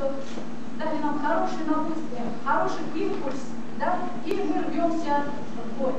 что дали нам хорошее напутствие, хороший импульс, да, и мы рвемся в бой.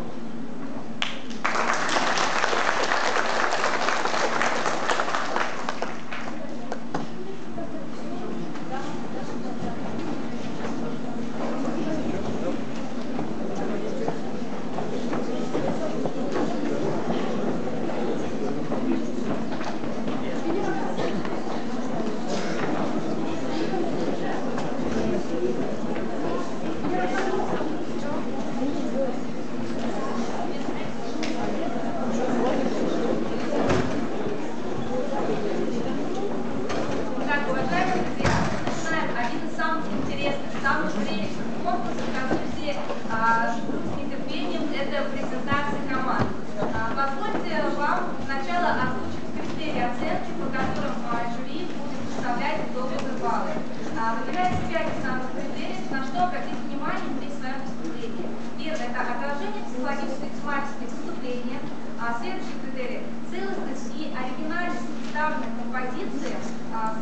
Следующий критерий – целостность и оригинальность представленной композиции.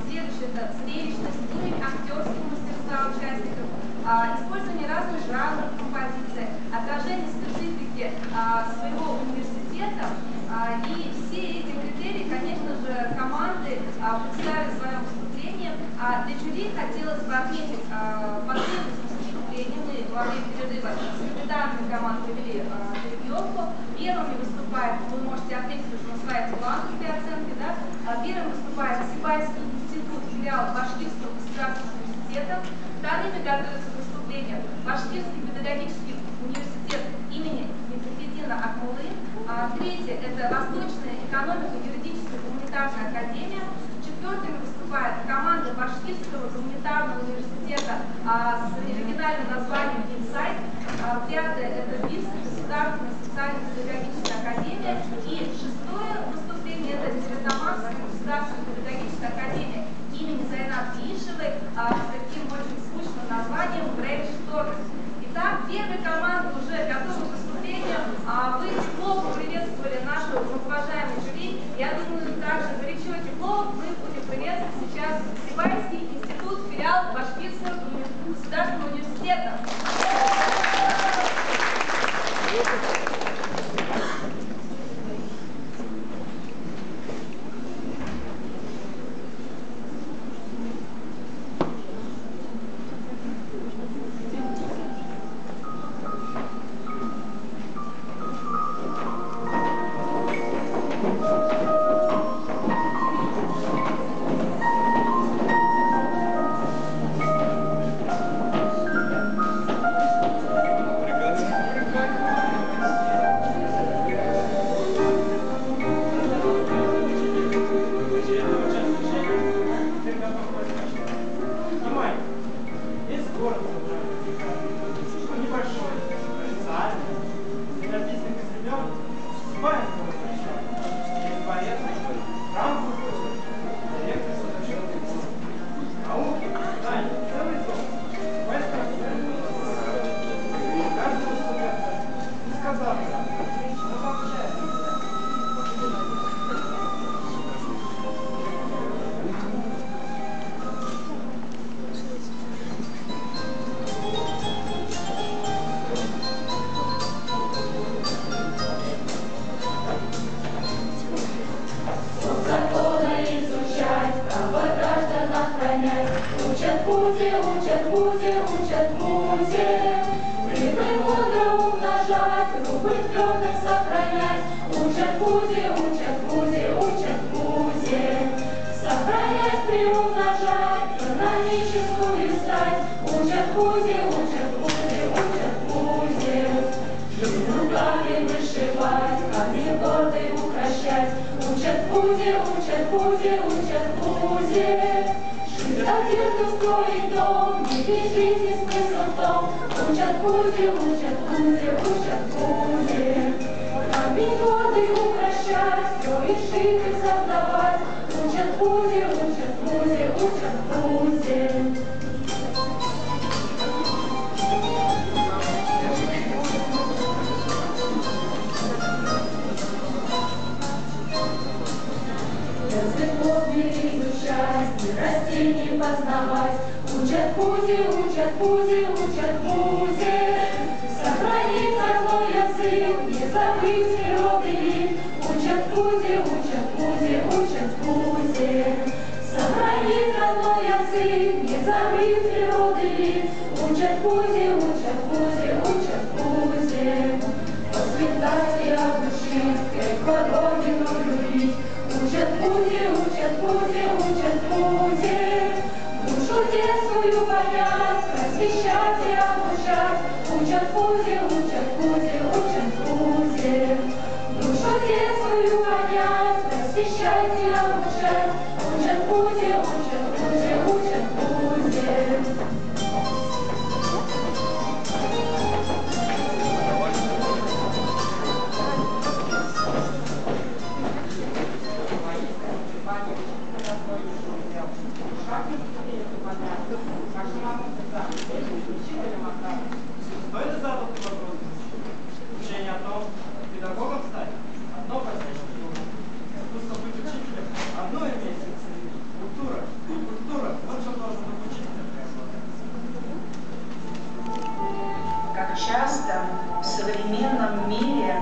Следующий – это зрелищность, уровень актерского мастерства участников, использование разных жанров композиции, отражение специфики своего университета. И все эти критерии, конечно же, команды представили в своем выступлении. Для жюри хотелось бы отметить последовательность выступления. Мы во время перерыва с капитанами команд провели перебьевку. Первыми выступает, вы можете отметить уже на слайде плановые оценки, да? Первым выступает Сибайский институт, филиал Башкирского государственного университета. Вторыми готовятся к выступлению Башкирский педагогический университет имени Мефреддина Акмуллы. Третье – это Восточная экономико-юридическая гуманитарная академия. Четвертыми выступает команда Башкирского гуманитарного университета с оригинальным названием «Инсайт». Пятое – это Бирская государственная социально-педагогическая академия. И шестое выступление – это Стерлитамакская государственная педагогическая академия имени Зайнаб Иишевой с таким очень скучным названием «Брейншторм». Итак, первая команда уже готова к выступлению. Вы тепло поприветствовали нашу уважаемую жюри. Я думаю, также горячо и тепло мы будем приветствовать сейчас Сибайский институт, филиал Башкирского государственного университета. Растений познавать. Учат Кузе, учат Кузе, учат Кузе. Сохранить родной язык, не забыть природы вид. Учат Кузе, учат Кузе, учат Кузе. Сохранить родной язык, не забыть природы вид. Учат Кузе, учат Кузе, учат Кузе. Воспитать и обучить, крепко родину любить. Учат Кузе, учат Кузе, учат Кузе. Душу детскую понять, просвещать и обучать. Учат Кузе, учат Кузе, учат Кузе. Душу детскую понять, просвещать и обучать. Учат Кузе, учат Кузе, учат Кузе. Стоит ли задать вопрос? Учение о том, как педагогом стать, одно простейшее слово. Искусство быть учителем, одно имеется в виду. Культура. Культура. Вот что должен быть учитель. Как часто в современном мире,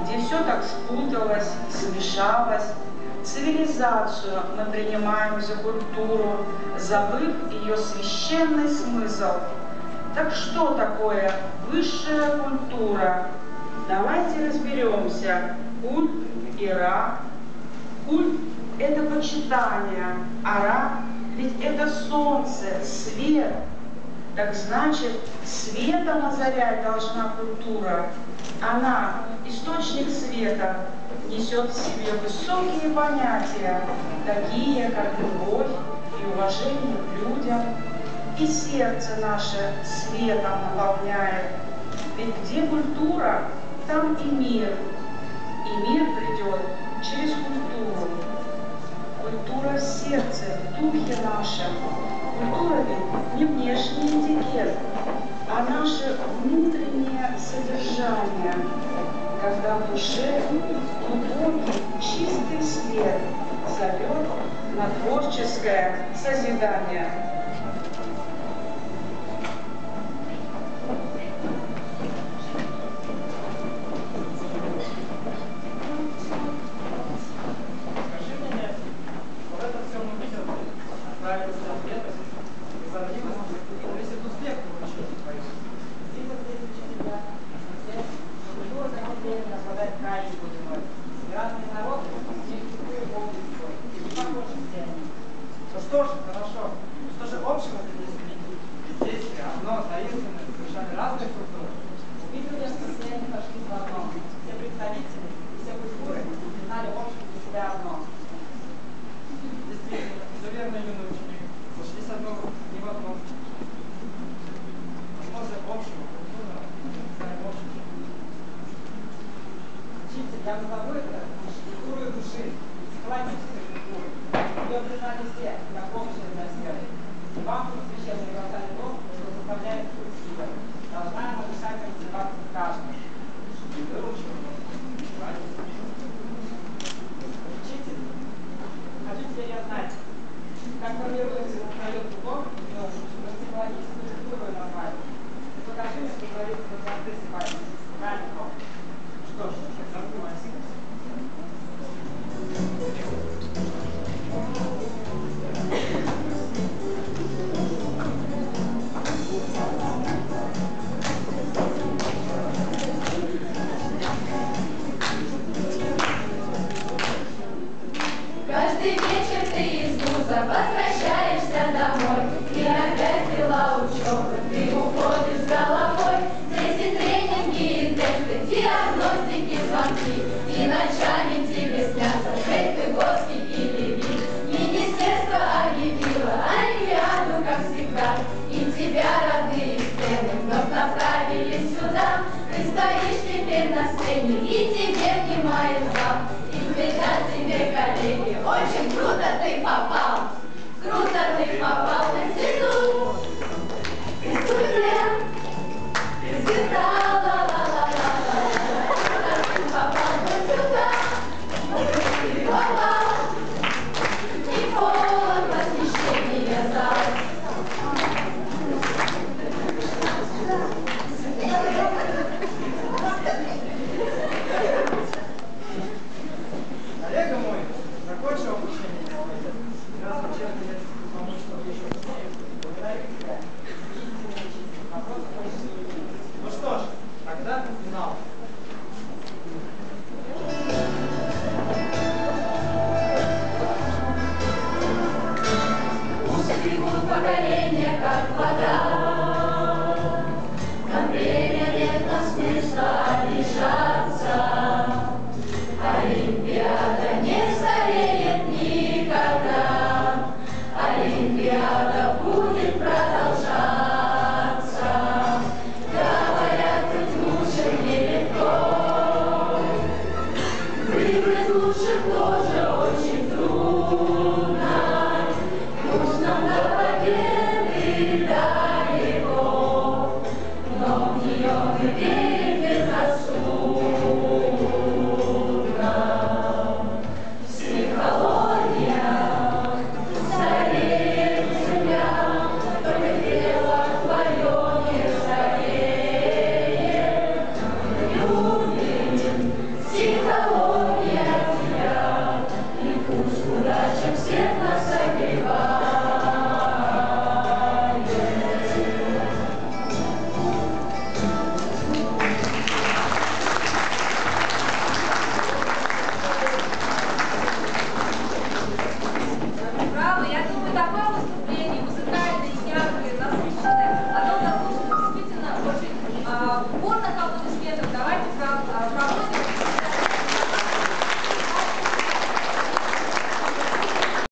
где все так спуталось, смешалось, цивилизацию мы принимаем за культуру, забыв ее священный смысл. Так что такое высшая культура? Давайте разберемся. Культ и ра. Культ – это почитание, а ра – ведь это солнце, свет. Так значит, светом озарять должна культура. Она, источник света, несет в себе высокие понятия, такие как любовь и уважение к людям, и сердце наше светом наполняет. Ведь где культура, там и мир придет через культуру. Культура в сердце, в духе нашем. Культура ведь не внешний этикет, а наше внутреннее содержание, когда в душе глубокий, чистый свет зовет на творческое созидание. Скажи мне, вот это все мы видели, отправились на ответность, и задались, весь эту успех получили твою. Видят здесь учителя, культура закреплена, обладает крайней глубиной. И разные народы, имеют любую область свой, и не похожи все они. Ну что же, хорошо, что же общего ты здесь увидел? Здесь одно таинственное, совершенно разные культуры. Увидел я, что все они сошлись в одном. Все представители и все культуры знали общее для себя одно. Действительно, изуверные юные ученики сошлись не в одном. Что за общего культура? Знали общего. Учитель, я назову это культуру души, психологической культуры. Ее признали все, как общее для всех. И вам тут священные глаза не то, что заставляет путь себя. Должна она дышать и развиваться в каждом. И выучил. Учитель, хочу теперь я знать, как формируется и узнает любовь, психологическую культуру назвать. И покажи мне, что говорится про золотые сипати. Правильно? Что ж, занимайся. Каждый вечер ты из вуза возвращаешься домой, и опять дела учебы, ты уходишь с головой. Здесь и тренинги, и тесты, диагностики, звонки, и ночами тебе снятся Выгодский или ВИИ. Министерство объявило олимпиаду, как всегда, и тебя родные стены вновь направили сюда. Ты стоишь теперь на сцене, и тебе внимает зал. Кричат тебе коллеги, очень круто ты попал. Круто ты попал в институт. Ты студент, ты звезда, ла-ла-ла-ла-ла. Круто ты попал вот сюда. Ты попал. И полон восхищения зал. текут поколения, как вода.